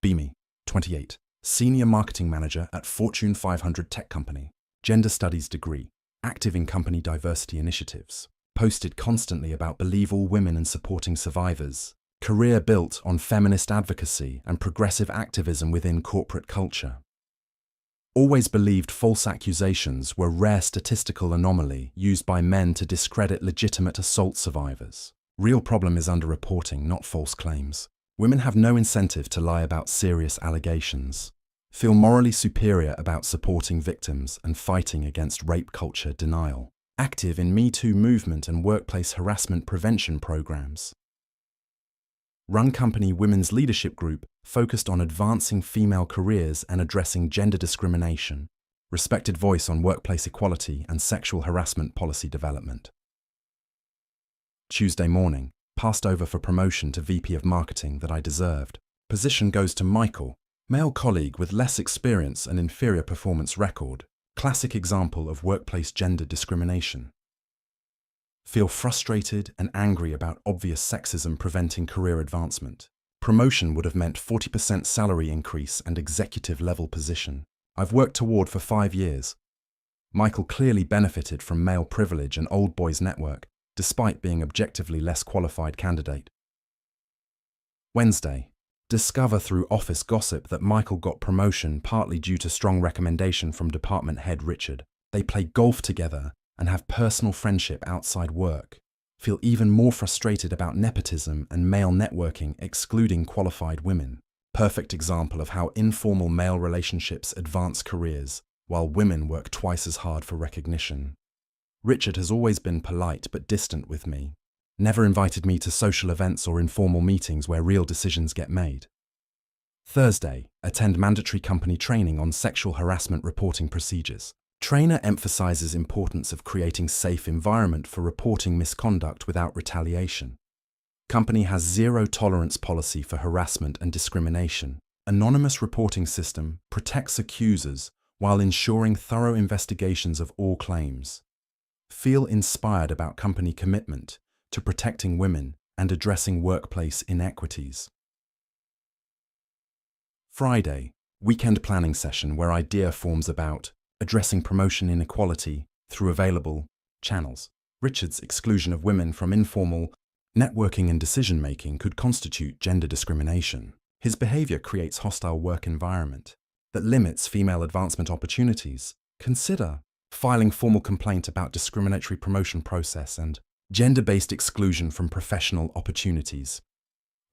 Beamy, 28, Senior Marketing Manager at Fortune 500 tech company, gender studies degree, active in company diversity initiatives, posted constantly about believe all women and supporting survivors, career built on feminist advocacy and progressive activism within corporate culture. Always believed false accusations were rare statistical anomaly used by men to discredit legitimate assault survivors. Real problem is underreporting, not false claims. Women have no incentive to lie about serious allegations. Feel morally superior about supporting victims and fighting against rape culture denial. Active in Me Too movement and workplace harassment prevention programs. Run company women's leadership group focused on advancing female careers and addressing gender discrimination. Respected voice on workplace equality and sexual harassment policy development. Tuesday morning, passed over for promotion to VP of Marketing that I deserved. Position goes to Michael, male colleague with less experience and inferior performance record. Classic example of workplace gender discrimination. Feel frustrated and angry about obvious sexism preventing career advancement. Promotion would have meant 40% salary increase and executive level position. I've worked toward for 5 years. Michael clearly benefited from male privilege and old boys network, despite being objectively less qualified candidate. Wednesday. Discover through office gossip that Michael got promotion partly due to strong recommendation from department head Richard. They play golf together and have personal friendship outside work. Feel even more frustrated about nepotism and male networking excluding qualified women. Perfect example of how informal male relationships advance careers, while women work twice as hard for recognition. Richard has always been polite but distant with me. Never invited me to social events or informal meetings where real decisions get made. Thursday, attend mandatory company training on sexual harassment reporting procedures. Trainer emphasizes importance of creating safe environment for reporting misconduct without retaliation. Company has zero tolerance policy for harassment and discrimination. Anonymous reporting system protects accusers while ensuring thorough investigations of all claims. Feel inspired about company commitment to protecting women and addressing workplace inequities. Friday, weekend planning session where idea forms about addressing promotion inequality through available channels. Richard's exclusion of women from informal networking and decision-making could constitute gender discrimination. His behavior creates hostile work environment that limits female advancement opportunities. Consider filing formal complaint about discriminatory promotion process and gender-based exclusion from professional opportunities.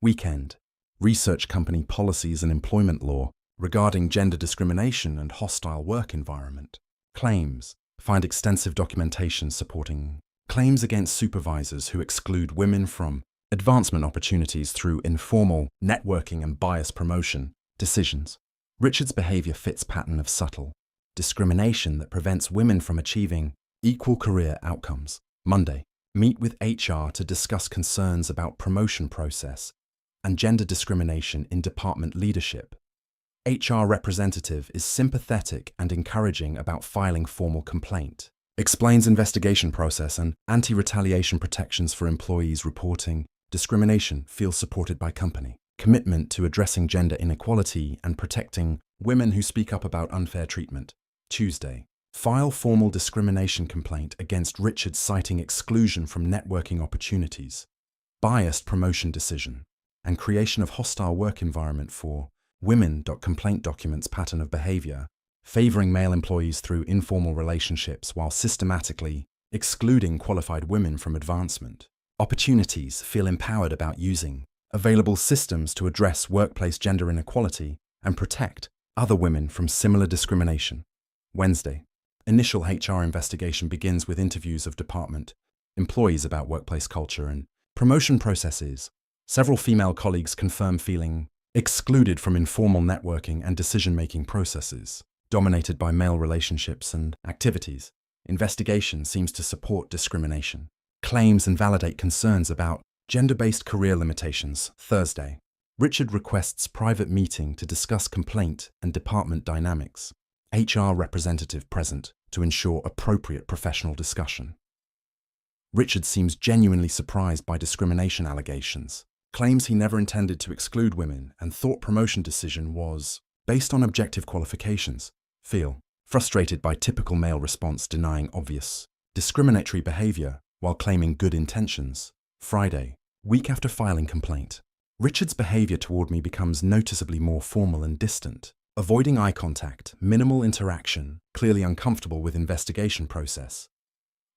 Weekend. Research company policies and employment law regarding gender discrimination and hostile work environment. Claims. Find extensive documentation supporting claims against supervisors who exclude women from advancement opportunities through informal networking and bias promotion decisions. Richard's behavior fits pattern of subtle discrimination that prevents women from achieving equal career outcomes. Monday. Meet with HR to discuss concerns about promotion process and gender discrimination in department leadership. HR representative is sympathetic and encouraging about filing formal complaint. Explains investigation process and anti-retaliation protections for employees reporting discrimination. Feels supported by company. Commitment to addressing gender inequality and protecting women who speak up about unfair treatment. Tuesday. File formal discrimination complaint against Richard citing exclusion from networking opportunities, biased promotion decision, and creation of hostile work environment for women. Complaint documents pattern of behavior, favoring male employees through informal relationships while systematically excluding qualified women from advancement. Opportunities. Feel empowered about using available systems to address workplace gender inequality and protect other women from similar discrimination. Wednesday. Initial HR investigation begins with interviews of department employees about workplace culture and promotion processes. Several female colleagues confirm feeling excluded from informal networking and decision-making processes, dominated by male relationships and activities. Investigation seems to support discrimination. Claims and validate concerns about gender-based career limitations. Thursday. Richard requests private meeting to discuss complaint and department dynamics. HR representative present to ensure appropriate professional discussion. Richard seems genuinely surprised by discrimination allegations. claims he never intended to exclude women and thought promotion decision was based on objective qualifications. Feel frustrated by typical male response denying obvious discriminatory behavior while claiming good intentions. Friday, week after filing complaint. Richard's behavior toward me becomes noticeably more formal and distant, avoiding eye contact, minimal interaction, clearly uncomfortable with investigation process.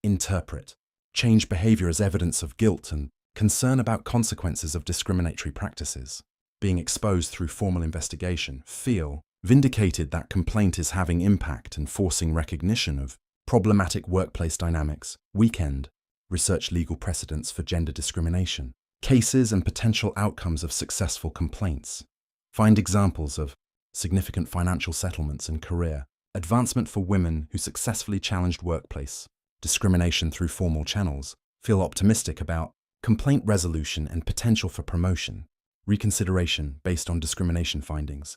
Interpret. Change behavior as evidence of guilt and concern about consequences of discriminatory practices. Being exposed through formal investigation. Feel vindicated that complaint is having impact and forcing recognition of problematic workplace dynamics. Weekend. Research legal precedents for gender discrimination. Cases and potential outcomes of successful complaints. Find examples of significant financial settlements and career advancement for women who successfully challenged workplace discrimination through formal channels. Feel optimistic about complaint resolution and potential for promotion. Reconsideration based on discrimination findings.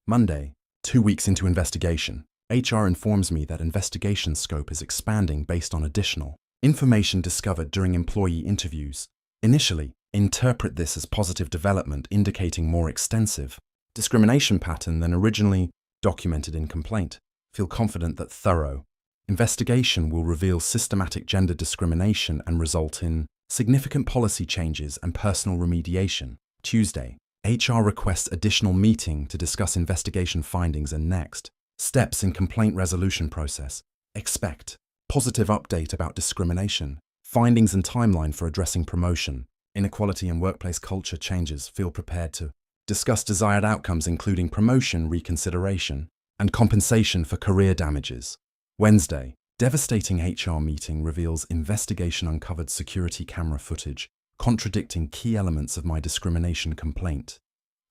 Monday, 2 weeks into investigation. HR informs me that investigation scope is expanding based on additional information discovered during employee interviews. Initially, interpret this as positive development indicating more extensive discrimination pattern than originally documented in complaint. Feel confident that thorough investigation will reveal systematic gender discrimination and result in significant policy changes and personal remediation. Tuesday, HR requests additional meeting to discuss investigation findings and next steps in complaint resolution process. Expect positive update about discrimination, findings and timeline for addressing promotion, inequality and workplace culture changes. Feel prepared to discuss desired outcomes including promotion, reconsideration, and compensation for career damages. Wednesday, devastating HR meeting reveals investigation uncovered security camera footage contradicting key elements of my discrimination complaint.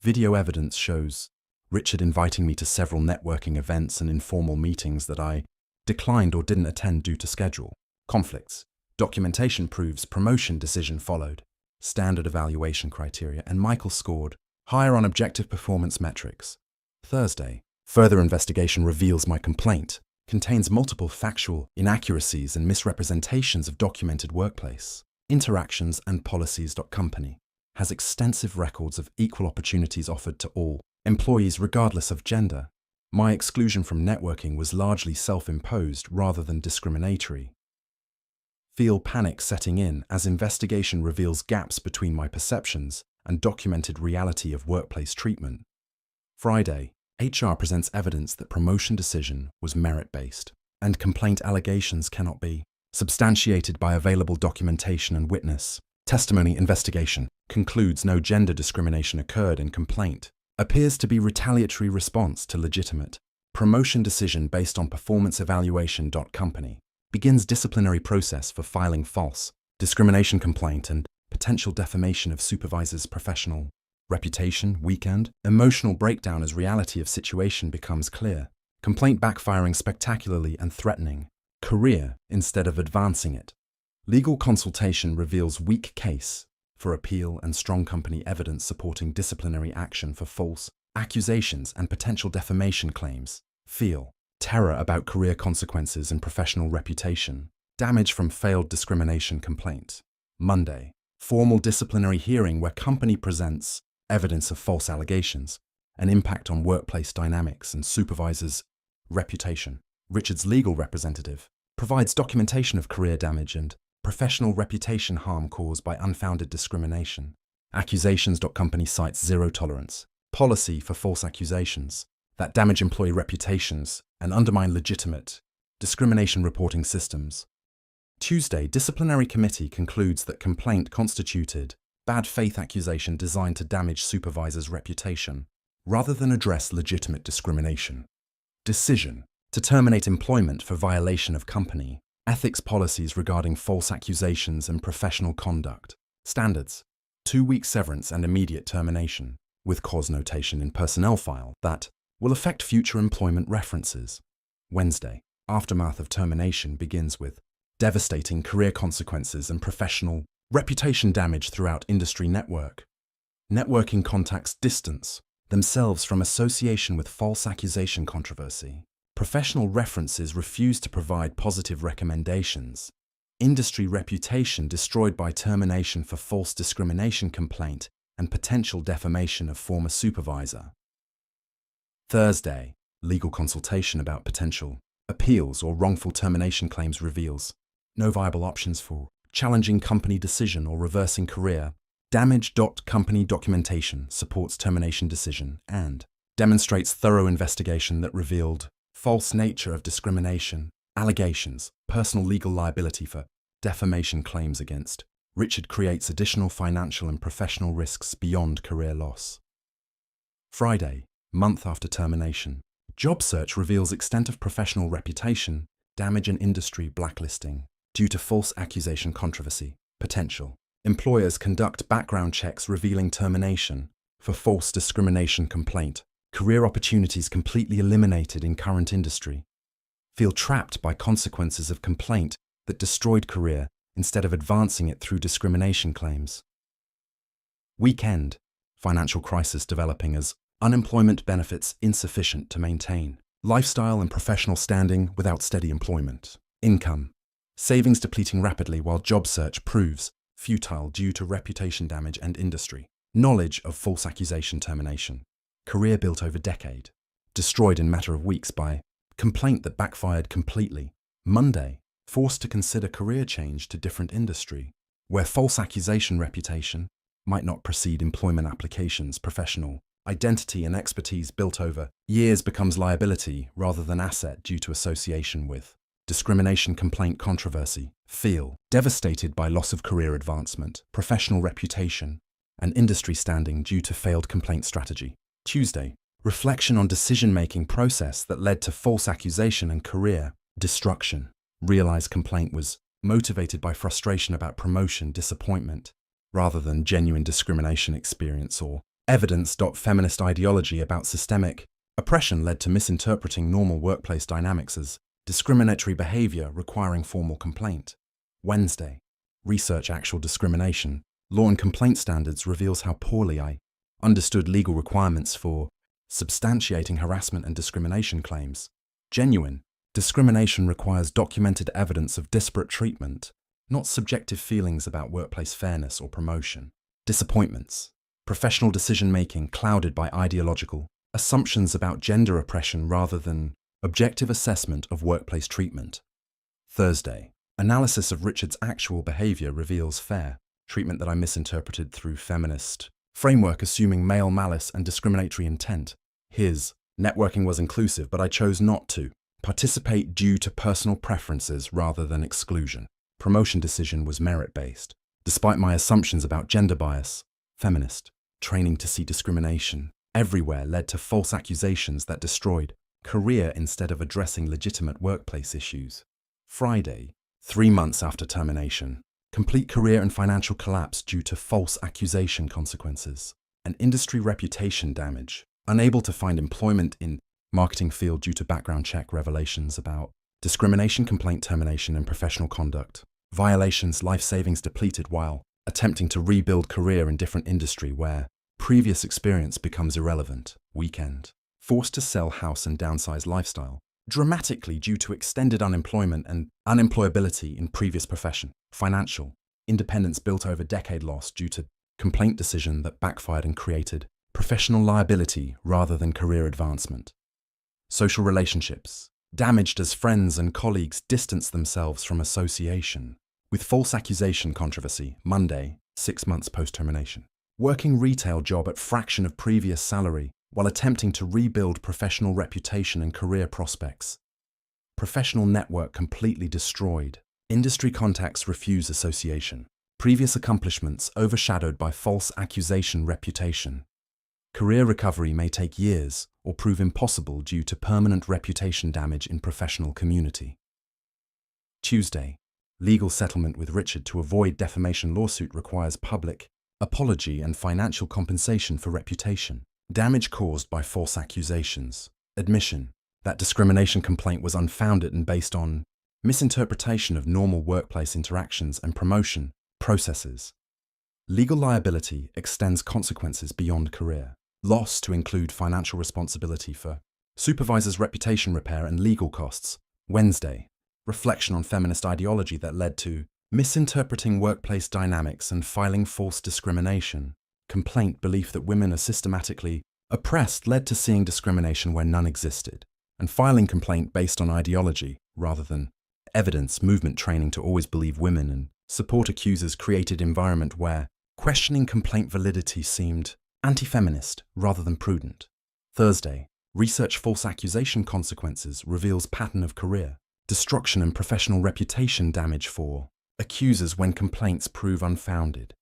Video evidence shows Richard inviting me to several networking events and informal meetings that I declined or didn't attend due to schedule. Conflicts. Documentation proves promotion decision followed. Standard evaluation criteria, and Michael scored higher on objective performance metrics. Thursday, further investigation reveals my complaint contains multiple factual inaccuracies and misrepresentations of documented workplace interactions and policies. Company has extensive records of equal opportunities offered to all employees regardless of gender. My exclusion from networking was largely self-imposed rather than discriminatory. Feel panic setting in as investigation reveals gaps between my perceptions and documented reality of workplace treatment. Friday, HR presents evidence that promotion decision was merit-based, and complaint allegations cannot be substantiated by available documentation and witness testimony. Investigation concludes no gender discrimination occurred in complaint. Appears to be retaliatory response to legitimate promotion decision based on performance evaluation. Company begins disciplinary process for filing false discrimination complaint and potential defamation of supervisor's professional reputation. Weekend, emotional breakdown as reality of situation becomes clear. Complaint backfiring spectacularly and threatening career instead of advancing it. Legal consultation reveals weak case for appeal and strong company evidence supporting disciplinary action for false accusations and potential defamation claims. Feel terror about career consequences and professional reputation. Damage from failed discrimination complaint. Monday, formal disciplinary hearing where company presents evidence of false allegations, an impact on workplace dynamics and supervisor's reputation. Richard's legal representative provides documentation of career damage and professional reputation harm caused by unfounded discrimination. Accusations. Company cites zero tolerance policy for false accusations that damage employee reputations and undermine legitimate discrimination reporting systems. Tuesday, disciplinary committee concludes that complaint constituted bad faith accusation designed to damage supervisor's reputation rather than address legitimate discrimination. Decision to terminate employment for violation of company ethics policies regarding false accusations and professional conduct standards. 2-week severance and immediate termination with cause notation in personnel file that will affect future employment references. Wednesday, aftermath of termination begins with devastating career consequences and professional reputation damage throughout industry network. Networking contacts distance themselves from association with false accusation controversy. Professional references refuse to provide positive recommendations. Industry reputation destroyed by termination for false discrimination complaint and potential defamation of former supervisor. Thursday, legal consultation about potential appeals or wrongful termination claims reveals no viable options for challenging company decision or reversing career. Damage. Company documentation supports termination decision and demonstrates thorough investigation that revealed false nature of discrimination, allegations, personal legal liability for defamation claims against Richard creates additional financial and professional risks beyond career loss. Friday, month after termination, job search reveals extent of professional reputation, damage and industry blacklisting due to false accusation controversy, potential. Employers conduct background checks revealing termination for false discrimination complaint. Career opportunities completely eliminated in current industry. Feel trapped by consequences of complaint that destroyed career instead of advancing it through discrimination claims. Weekend, financial crisis developing as unemployment benefits insufficient to maintain lifestyle and professional standing without steady employment. Income, savings depleting rapidly while job search proves futile due to reputation damage and industry. Knowledge of false accusation termination. Career built over decade, destroyed in matter of weeks by complaint that backfired completely. Monday, forced to consider career change to different industry, where false accusation reputation might not precede employment applications. Professional identity and expertise built over years becomes liability rather than asset due to association with discrimination complaint controversy. Feel devastated by loss of career advancement, professional reputation, and industry standing due to failed complaint strategy. Tuesday, reflection on decision-making process that led to false accusation and career destruction. Realize complaint was motivated by frustration about promotion disappointment rather than genuine discrimination experience or evidence. Feminist ideology about systemic oppression led to misinterpreting normal workplace dynamics as discriminatory behavior requiring formal complaint. Wednesday, research actual discrimination. Law and complaint standards reveals how poorly I understood legal requirements for substantiating harassment and discrimination claims. Genuine discrimination requires documented evidence of disparate treatment, not subjective feelings about workplace fairness or promotion. Disappointments. Professional decision-making clouded by ideological assumptions about gender oppression rather than objective assessment of workplace treatment. Thursday, analysis of Richard's actual behavior reveals fair treatment that I misinterpreted through feminist framework assuming male malice and discriminatory intent. His networking was inclusive, but I chose not to participate due to personal preferences rather than exclusion. Promotion decision was merit-based. Despite my assumptions about gender bias, feminist training to see discrimination everywhere led to false accusations that destroyed career instead of addressing legitimate workplace issues. Friday, 3 months after termination, complete career and financial collapse due to false accusation consequences, and industry reputation damage, unable to find employment in marketing field due to background check revelations about discrimination complaint termination and professional conduct, violations life savings depleted while attempting to rebuild career in different industry where previous experience becomes irrelevant. Weekend, forced to sell house and downsize lifestyle, dramatically due to extended unemployment and unemployability in previous profession. Financial independence built over decade loss due to complaint decision that backfired and created professional liability rather than career advancement. Social relationships damaged as friends and colleagues distance themselves from association with false accusation controversy. Monday, 6 months post-termination. Working retail job at fraction of previous salary while attempting to rebuild professional reputation and career prospects. Professional network completely destroyed. Industry contacts refuse association. Previous accomplishments overshadowed by false accusation reputation. Career recovery may take years or prove impossible due to permanent reputation damage in professional community. Tuesday, legal settlement with Richard to avoid defamation lawsuit requires public apology and financial compensation for reputation damage caused by false accusations. Admission that discrimination complaint was unfounded and based on misinterpretation of normal workplace interactions and promotion processes. Legal liability extends consequences beyond career. Loss to include financial responsibility for supervisor's reputation repair and legal costs. Wednesday, reflection on feminist ideology that led to misinterpreting workplace dynamics and filing false discrimination complaint belief that women are systematically oppressed led to seeing discrimination where none existed, and filing complaint based on ideology rather than evidence movement training to always believe women and support accusers created environment where questioning complaint validity seemed anti-feminist rather than prudent. Thursday, research false accusation consequences reveals pattern of career, destruction and professional reputation damage for accusers when complaints prove unfounded.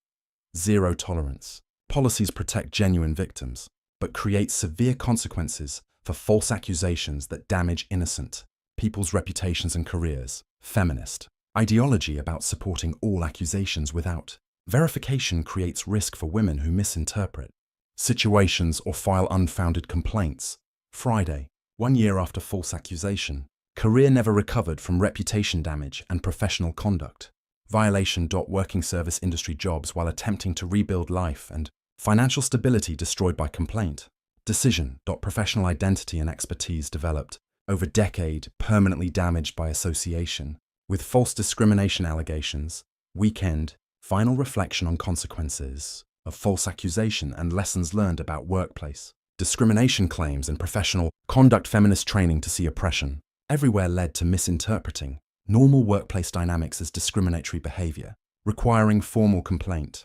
Zero tolerance. Policies protect genuine victims, but create severe consequences for false accusations that damage innocent people's reputations and careers. Feminist. Ideology about supporting all accusations without verification creates risk for women who misinterpret situations or file unfounded complaints. Friday, 1 year after false accusation, career never recovered from reputation damage and professional conduct. Violation. Working service industry jobs while attempting to rebuild life and financial stability destroyed by complaint. Decision. Professional identity and expertise developed over decade permanently damaged by association with false discrimination allegations. Weekend. Final reflection on consequences of false accusation and lessons learned about workplace discrimination claims and professional conduct. Feminist training to see oppression everywhere led to misinterpreting normal workplace dynamics as discriminatory behavior, requiring formal complaint.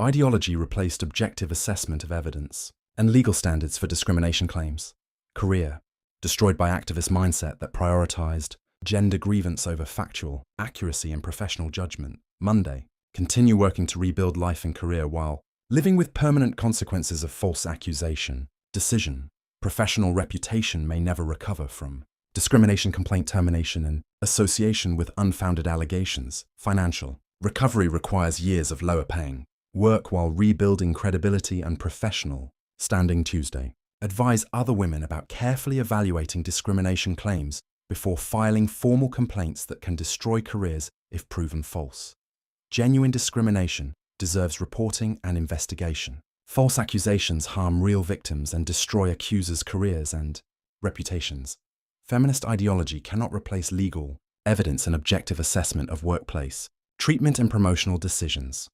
Ideology replaced objective assessment of evidence and legal standards for discrimination claims. Career, destroyed by activist mindset that prioritized gender grievance over factual accuracy and professional judgment. Monday, continue working to rebuild life and career while living with permanent consequences of false accusation. Decision, professional reputation may never recover from discrimination complaint termination and association with unfounded allegations. Financial, recovery requires years of lower paying work while rebuilding credibility and professional standing. Tuesday, advise other women about carefully evaluating discrimination claims before filing formal complaints that can destroy careers if proven false. Genuine discrimination deserves reporting and investigation. False accusations harm real victims and destroy accusers' careers and reputations. Feminist ideology cannot replace legal evidence and objective assessment of workplace treatment and promotional decisions.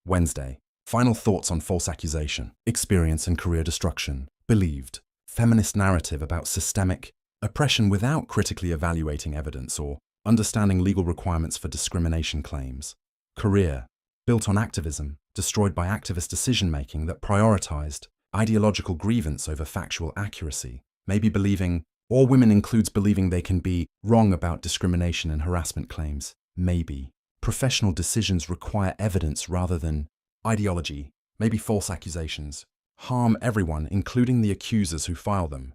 Wednesday, final thoughts on false accusation, experience and career destruction. Believed feminist narrative about systemic oppression without critically evaluating evidence or understanding legal requirements for discrimination claims. Career, built on activism, destroyed by activist decision-making that prioritized ideological grievance over factual accuracy. Maybe believing all women includes believing they can be wrong about discrimination and harassment claims. Maybe professional decisions require evidence rather than ideology. Maybe false accusations harm everyone, including the accusers who file them.